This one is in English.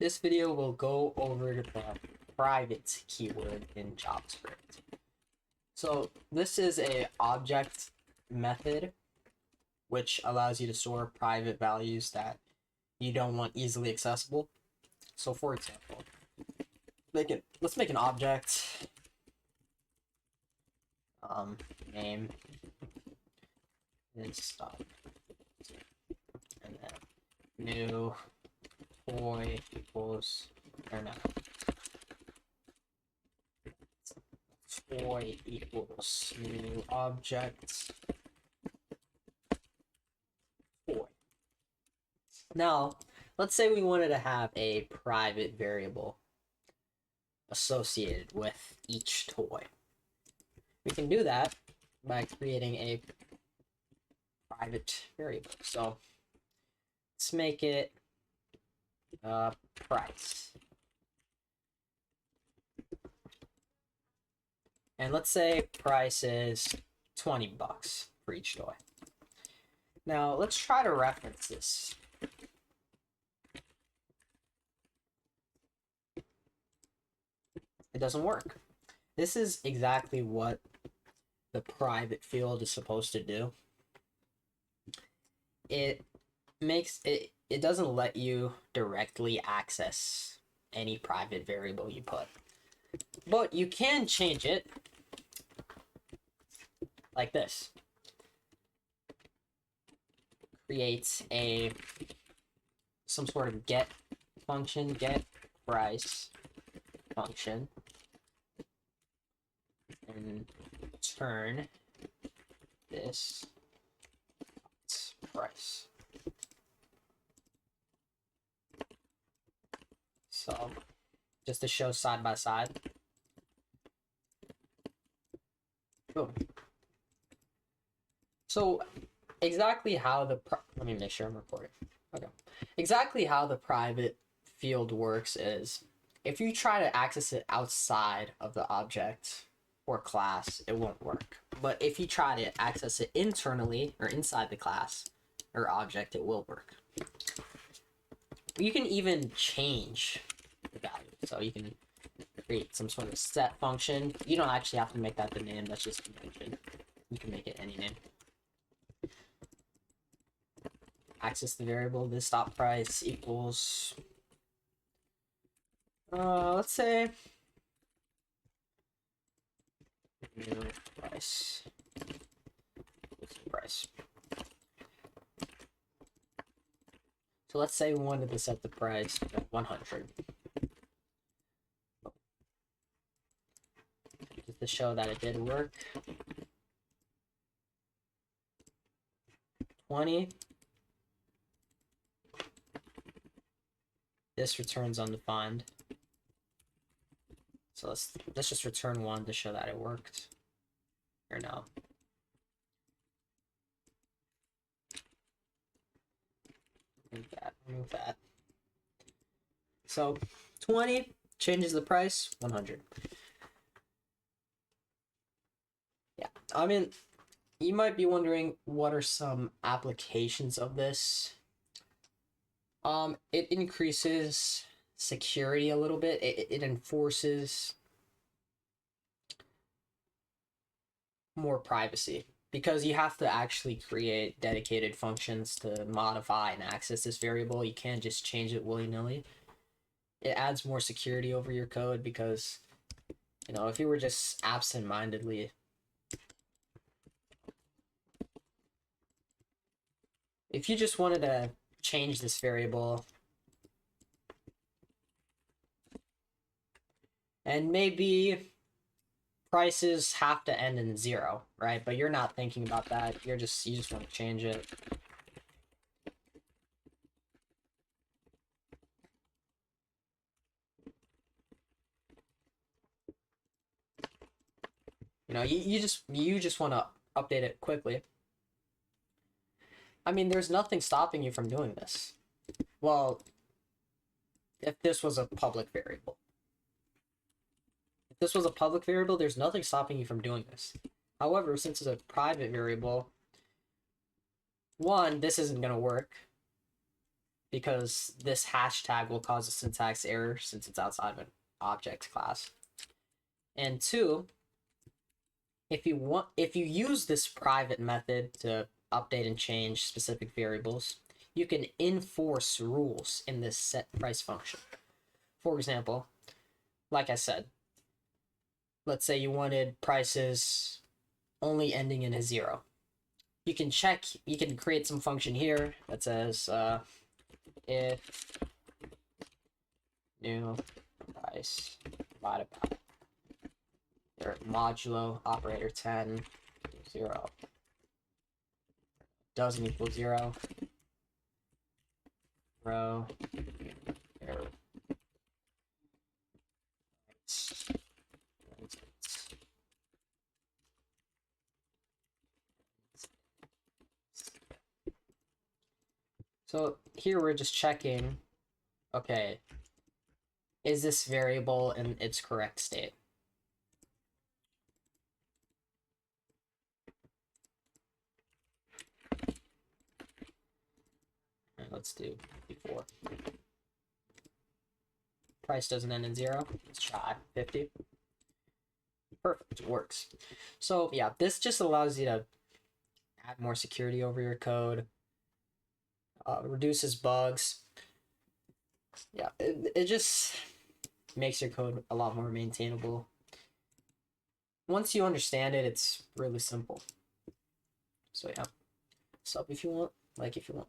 This video will go over the private keyword in JavaScript. So this is a object method which allows you to store private values that you don't want easily accessible. So for example, let's make an object name and stuff, and then new toy equals, or no, toy equals new object toy. Now let's say we wanted to have a private variable associated with each toy. We can do that by creating a private variable. So let's make it price. And let's say price is 20 bucks for each toy. Now let's try to reference this. It doesn't work. This is exactly what the private field is supposed to do. It doesn't let you directly access any private variable you put, but you can change it like this. Create some sort of get function, get price function, and turn this price. So just to show side by side. Boom. So exactly how let me make sure I'm recording. Okay. Exactly how the private field works is if you try to access it outside of the object or class, it won't work. But if you try to access it internally or inside the class or object, it will work. You can even change the value. So you can create some sort of set function. You don't actually have to make that the name, that's just a convention. You can make it any name. Access the variable, this stop price equals, let's say new price. So let's say we wanted to set the price at 100. Just to show that it did work. 20. This returns undefined. So let's just return 1 to show that it worked. Or no. Remove that. So 20 changes the price, 100. Yeah, I mean, you might be wondering what are some applications of this. It increases security a little bit. It enforces more privacy because you have to actually create dedicated functions to modify and access this variable. You can't just change it willy-nilly. It adds more security over your code because, you know, if you were just absent-mindedly, if you just wanted to change this variable and maybe prices have to end in 0, right? But you're not thinking about that. You just want to change it. You know, you just want to update it quickly. I mean, there's nothing stopping you from doing this. Well, if this was a public variable. If this was a public variable, there's nothing stopping you from doing this. However, since it's a private variable, one, this isn't going to work. because this hashtag will cause a syntax error since it's outside of an object class. And 2, if you use this private method to update and change specific variables, you can enforce rules in this set price function. For example, like I said, let's say you wanted prices only ending in a 0. You can create some function here that says if new price divided by your modulo operator 10 0 doesn't equal 0, row error. So here we're just checking, okay, is this variable in its correct state? And let's do before. Price doesn't end in 0. Let's try 50. Perfect, it works. So yeah, this just allows you to add more security over your code, reduces bugs. Yeah, it just makes your code a lot more maintainable. Once you understand it, it's really simple. So yeah, sub if you want, like if you want.